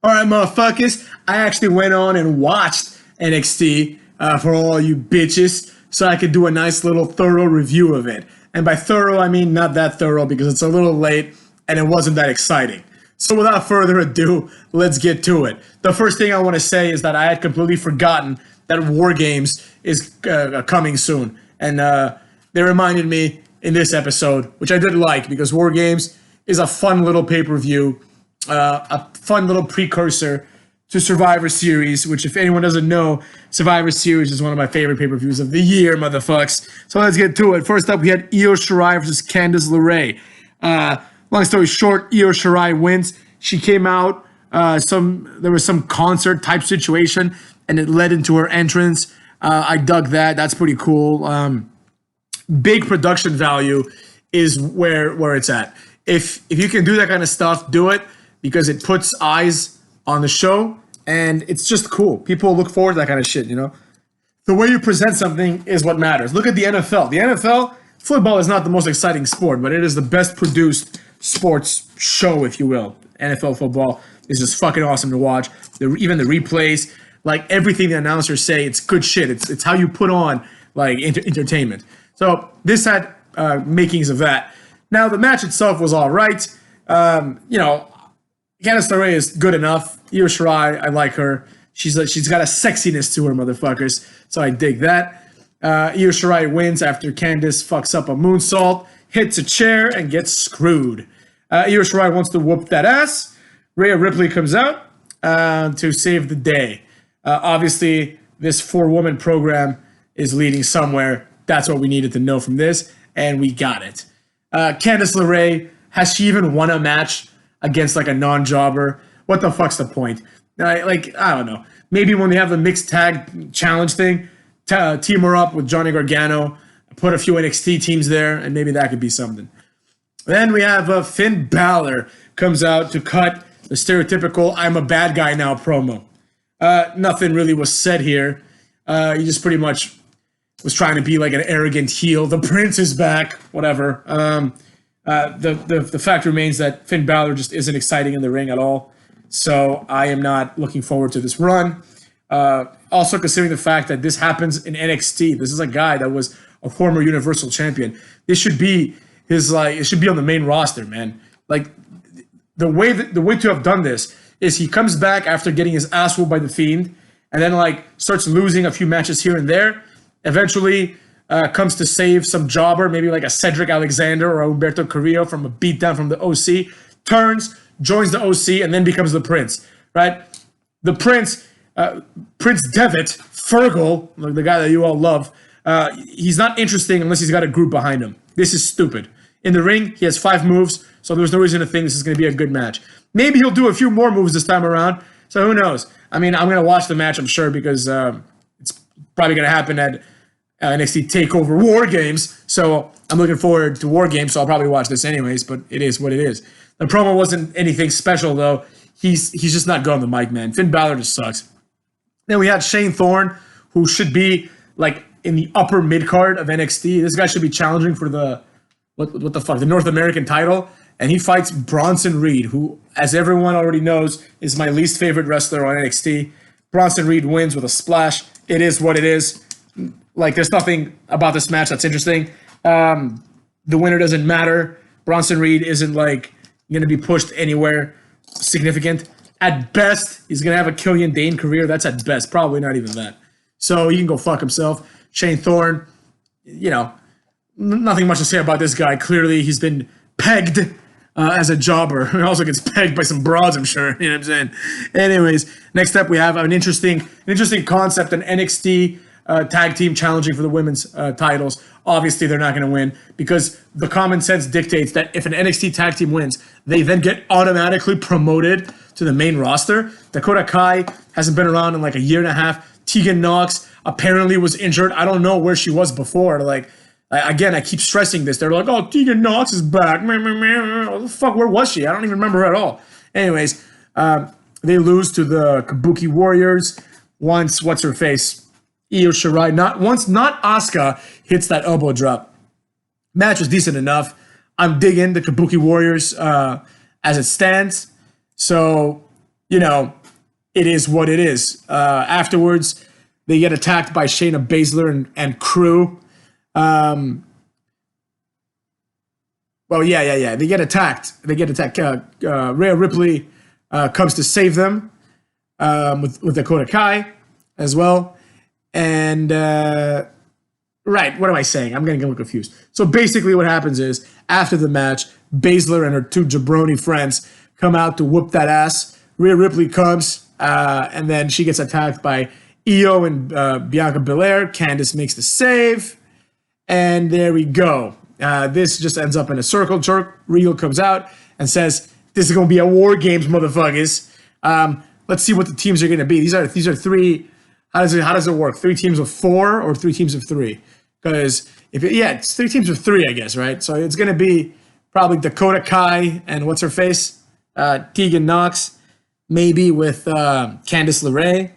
All right, motherfuckers. I actually went on and watched NXT for all you bitches so I could do a nice little thorough review of it. And by thorough, I mean not that thorough because it's a little late and it wasn't that exciting. So without further ado, let's get to it. The first thing I want to say is that I had completely forgotten that War Games is coming soon. And they reminded me in this episode, which I did like because War Games is a fun little pay-per-view, a fun little precursor to Survivor Series, which if anyone doesn't know, Survivor Series is one of my favorite pay-per-views of the year, motherfucks. So let's get to it. First up, we had Io Shirai versus Candice LeRae. Long story short, Io Shirai wins. She came out, there was some concert type situation, and it led into her entrance. I dug that. That's pretty cool. Big production value is where it's at. If you can do that kind of stuff, do it because it puts eyes on the show and it's just cool. People look forward to that kind of shit, you know? The way you present something is what matters. Look at the NFL. The NFL, football is not the most exciting sport, but it is the best produced sports show, if you will. NFL football is just fucking awesome to watch. Even the replays, like everything the announcers say, it's good shit. It's how you put on like entertainment. So this had makings of that. Now the match itself was all right. Candice LeRae is good enough. Io Shirai, I like her. She's got a sexiness to her, motherfuckers. So I dig that. Io Shirai wins after Candice fucks up a moonsault, hits a chair, and gets screwed. Io Shirai wants to whoop that ass. Rhea Ripley comes out to save the day. Obviously, this 4-woman program is leading somewhere. That's what we needed to know from this, and we got it. Candice LeRae, has she even won a match against like a non-jobber? What the fuck's the point? I don't know. Maybe when they have the mixed tag challenge thing, team her up with Johnny Gargano, put a few NXT teams there, and maybe that could be something. Then we have Finn Balor comes out to cut the stereotypical "I'm a bad guy now" promo. Nothing really was said here. He just pretty much was trying to be like an arrogant heel. The Prince is back, whatever. The fact remains that Finn Balor just isn't exciting in the ring at all. So I am not looking forward to this run. Also considering the fact that this happens in NXT. This is a guy that was a former Universal Champion. This should be it should be on the main roster, man. Like the way to have done this is he comes back after getting his ass whooped by the Fiend and then like starts losing a few matches here and there. Eventually comes to save some jobber, maybe like a Cedric Alexander or a Humberto Carrillo from a beatdown from the OC, turns, joins the OC, and then becomes the Prince, right? The Prince, Prince Devitt, Fergal, like the guy that you all love, he's not interesting unless he's got a group behind him. This is stupid. In the ring, he has 5 moves, so there's no reason to think this is going to be a good match. Maybe he'll do a few more moves this time around, so who knows? I mean, I'm going to watch the match, I'm sure, because it's probably going to happen at NXT TakeOver War Games, so I'm looking forward to War Games, so I'll probably watch this anyways, but it is what it is. The promo wasn't anything special, though. He's just not good on the mic, man. Finn Balor just sucks. Then we had Shane Thorne, who should be, like, in the upper mid-card of NXT. This guy should be challenging for the, what the fuck, the North American title, and he fights Bronson Reed, who, as everyone already knows, is my least favorite wrestler on NXT. Bronson Reed wins with a splash. It is what it is. Like, there's nothing about this match that's interesting. The winner doesn't matter. Bronson Reed isn't, like, going to be pushed anywhere significant. At best, he's going to have a Killian Dane career. That's at best. Probably not even that. So he can go fuck himself. Shane Thorne, nothing much to say about this guy. Clearly, he's been pegged as a jobber. He also gets pegged by some broads, I'm sure. You know what I'm saying? Anyways, next up, we have an interesting concept, an NXT tag team challenging for the women's titles. Obviously, they're not going to win because the common sense dictates that if an NXT tag team wins, they then get automatically promoted to the main roster. Dakota Kai hasn't been around in like a year and a half. Tegan Nox apparently was injured. I don't know where she was before. Like, again, I keep stressing this. They're like, oh, Tegan Nox is back. What the fuck, where was she? I don't even remember her at all. Anyways, they lose to the Kabuki Warriors once, what's her face? Io Shirai, not Asuka hits that elbow drop. Match was decent enough. I'm digging the Kabuki Warriors as it stands. So you know, it is what it is. Afterwards, they get attacked by Shayna Baszler and crew. Well, yeah. They get attacked. Rhea Ripley comes to save them with Dakota Kai as well. And, right, what am I saying? I'm getting a little confused. So basically what happens is, after the match, Baszler and her two jabroni friends come out to whoop that ass. Rhea Ripley comes, and then she gets attacked by Io and Bianca Belair. Candice makes the save. And there we go. This just ends up in a circle jerk. Regal comes out and says, "This is going to be a War Games, motherfuckers. Let's see what the teams are going to be. These are three. How does it work? 3 teams of 4 or 3 teams of 3? Because it's 3 teams of 3, I guess, right? So it's going to be probably Dakota Kai and what's her face, Tegan Nox, maybe with Candice LeRae.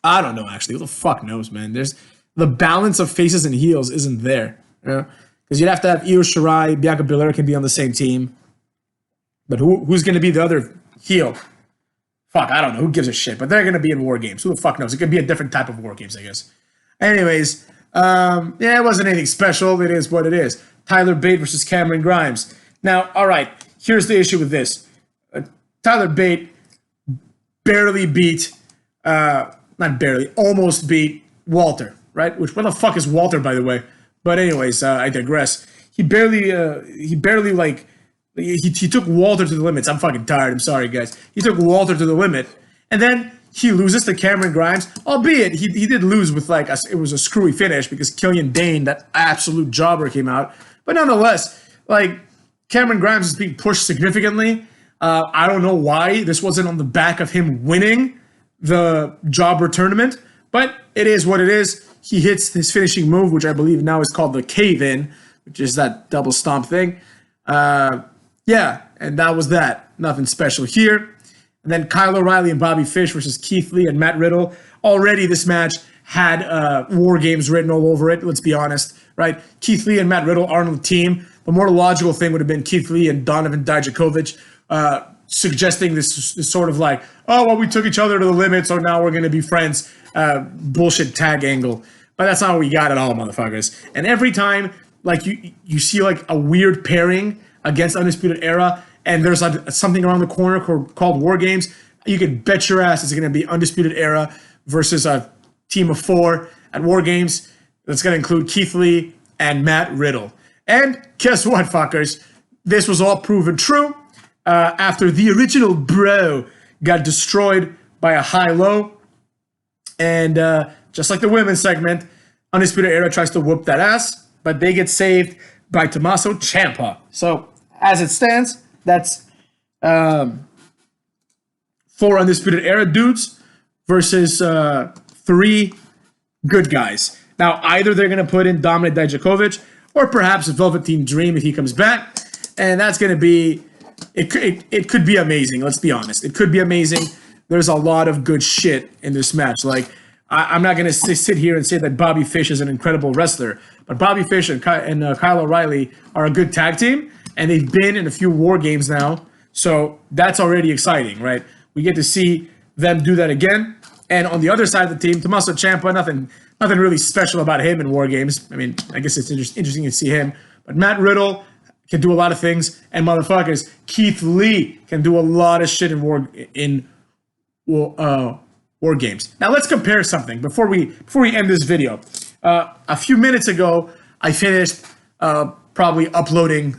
I don't know, actually. Who the fuck knows, man? There's the balance of faces and heels isn't there. Because you'd have to have Io Shirai, Bianca Belair can be on the same team. But who's going to be the other heel? Fuck, I don't know. Who gives a shit? But they're going to be in War Games. Who the fuck knows? It could be a different type of War Games, I guess. Anyways, it wasn't anything special. It is what it is. Tyler Bate versus Cameron Grimes. Now, all right, here's the issue with this. Tyler Bate barely beat, not barely, almost beat Walter, right? Which, what the fuck is Walter, by the way? But anyways, I digress. He took Walter to the limits. I'm fucking tired. I'm sorry, guys. He took Walter to the limit. And then he loses to Cameron Grimes, albeit he did lose with it was a screwy finish because Killian Dane, that absolute jobber, came out. But nonetheless, Cameron Grimes is being pushed significantly. I don't know why this wasn't on the back of him winning the jobber tournament, but it is what it is. He hits his finishing move, which I believe now is called the cave-in, which is that double stomp thing. And that was that. Nothing special here. And then Kyle O'Reilly and Bobby Fish versus Keith Lee and Matt Riddle. Already this match had War Games written all over it, let's be honest, right? Keith Lee and Matt Riddle aren't on the team. The more logical thing would have been Keith Lee and Donovan Dijakovic suggesting this sort of we took each other to the limit, so now we're going to be friends bullshit tag angle. But that's not what we got at all, motherfuckers. And every time you see a weird pairing against Undisputed Era, and there's something around the corner called War Games, you can bet your ass it's going to be Undisputed Era versus a team of 4 at War Games. That's going to include Keith Lee and Matt Riddle. And guess what, fuckers? This was all proven true after the original bro got destroyed by a high-low. And just like the women's segment, Undisputed Era tries to whoop that ass, but they get saved by Tommaso Ciampa. So, as it stands, that's 4 Undisputed Era dudes versus 3 good guys. Now, either they're going to put in Dominik Dijakovic or perhaps Velveteen Dream if he comes back. And that's going to be, it could be amazing, let's be honest. It could be amazing. There's a lot of good shit in this match. I'm not going to sit here and say that Bobby Fish is an incredible wrestler, but Bobby Fish and Kyle O'Reilly are a good tag team, and they've been in a few War Games now, so that's already exciting, right? We get to see them do that again. And on the other side of the team, Tommaso Ciampa, nothing really special about him in War Games. I mean, I guess it's interesting to see him, but Matt Riddle can do a lot of things, and motherfuckers, Keith Lee can do a lot of shit in War Games. Now let's compare something before we end this video. A few minutes ago, I finished probably uploading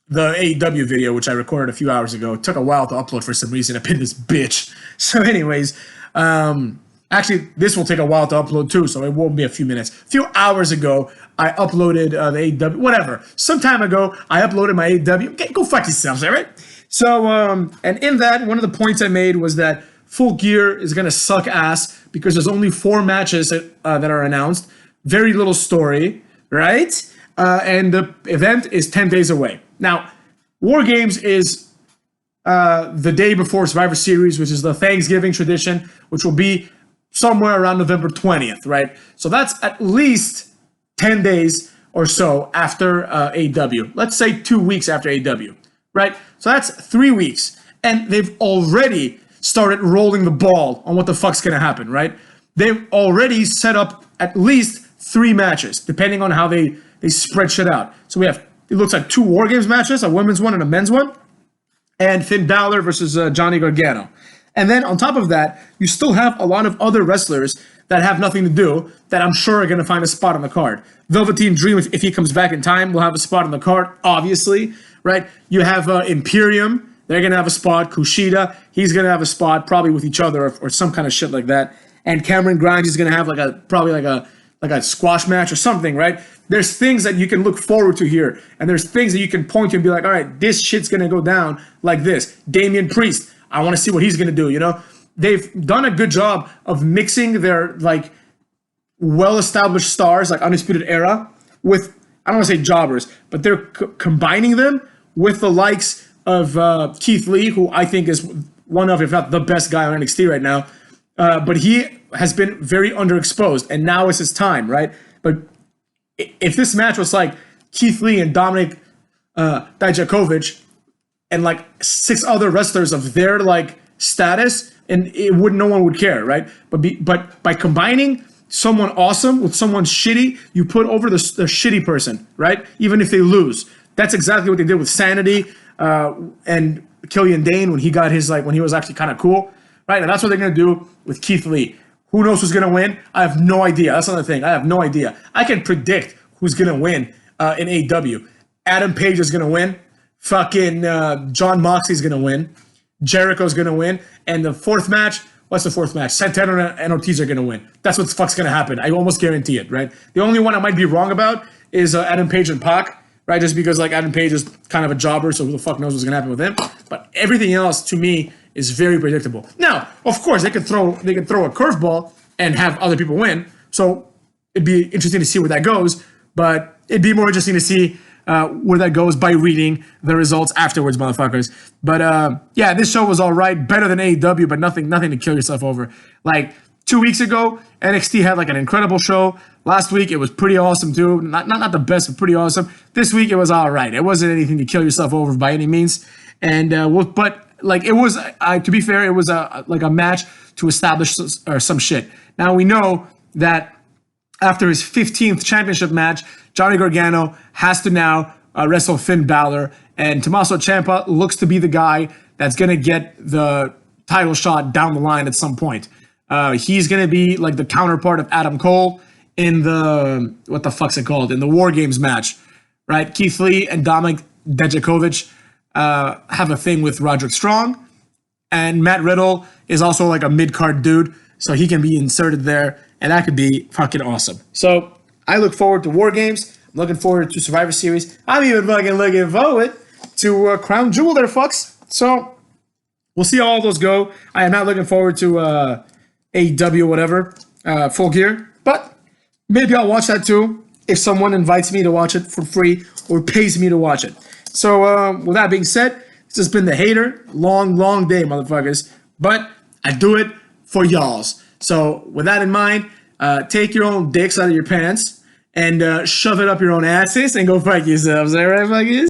the AEW video, which I recorded a few hours ago. It took a while to upload for some reason. I pinned this bitch. So anyways, actually, this will take a while to upload too, so it won't be a few minutes. A few hours ago, I uploaded the AEW, whatever. Some time ago, I uploaded my AEW. Okay, go fuck yourselves, all right? So, and in that, one of the points I made was that Full Gear is going to suck ass because there's only 4 matches that are announced. Very little story, right? And the event is 10 days away. Now, War Games is the day before Survivor Series, which is the Thanksgiving tradition, which will be somewhere around November 20th, right? So that's at least 10 days or so after AEW. Let's say 2 weeks after AEW, right? So that's 3 weeks. And they've already started rolling the ball on what the fuck's going to happen, right? They've already set up at least 3 matches, depending on how they spread shit out. So we have, it looks like 2 War Games matches, a women's one and a men's one, and Finn Balor versus Johnny Gargano. And then on top of that, you still have a lot of other wrestlers that have nothing to do that I'm sure are going to find a spot on the card. Velveteen Dream, if he comes back in time, will have a spot on the card, obviously, right? You have Imperium. They're going to have a spot. Kushida, he's going to have a spot, probably with each other or some kind of shit like that. And Cameron Grimes is going to have probably like a squash match or something, right? There's things that you can look forward to here. And there's things that you can point to and be like, all right, this shit's going to go down like this. Damian Priest, I want to see what he's going to do, you know? They've done a good job of mixing their, like, well-established stars, like Undisputed Era, with, I don't want to say jobbers, but they're combining them with the likes of Keith Lee, who I think is one of, if not the best guy on NXT right now. But he has been very underexposed, and now is his time, right? But if this match was like Keith Lee and Dominic Dijakovic and like 6 other wrestlers of their like status, and no one would care, right? But by combining someone awesome with someone shitty, you put over the shitty person, right? Even if they lose. That's exactly what they did with Sanity and Killian Dane when he got his, like, when he was actually kind of cool, right? And that's what they're going to do with Keith Lee. Who knows who's going to win? I have no idea. That's another thing. I have no idea. I can predict who's going to win in AEW. Adam Page is going to win. Fucking John Moxley's going to win. Jericho's going to win. And the 4th match, what's the 4th match? Santana and Ortiz are going to win. That's what the fuck's going to happen. I almost guarantee it, right? The only one I might be wrong about is Adam Page and Pac, right? Just because, like, Adam Page is kind of a jobber, so who the fuck knows what's going to happen with him. But everything else, to me, is very predictable. Now, of course, they could throw a curveball and have other people win. So it'd be interesting to see where that goes. But it'd be more interesting to see where that goes by reading the results afterwards, motherfuckers. But yeah, this show was all right, better than AEW, but nothing to kill yourself over. Like 2 weeks ago, NXT had like an incredible show. Last week it was pretty awesome too. Not the best, but pretty awesome. This week it was all right. It wasn't anything to kill yourself over by any means. And but like it was, to be fair, it was like a match to establish some shit. Now we know that after his 15th championship match, Johnny Gargano has to now wrestle Finn Balor, and Tommaso Ciampa looks to be the guy that's going to get the title shot down the line at some point. He's going to be like the counterpart of Adam Cole in the, what the fuck's it called? In the War Games match, right? Keith Lee and Dominic Dijakovic have a thing with Roderick Strong, and Matt Riddle is also like a mid-card dude, so he can be inserted there, and that could be fucking awesome. So I look forward to War Games. I'm looking forward to Survivor Series. I'm even fucking looking forward to Crown Jewel there, fucks. So we'll see how all those go. I am not looking forward to AEW or whatever, Full Gear, but maybe I'll watch that too if someone invites me to watch it for free or pays me to watch it. So with that being said, this has been The Hater. Long day, motherfuckers. But I do it for y'alls. So with that in mind, take your own dicks out of your pants and shove it up your own asses and go fuck yourselves. All right, fuckers?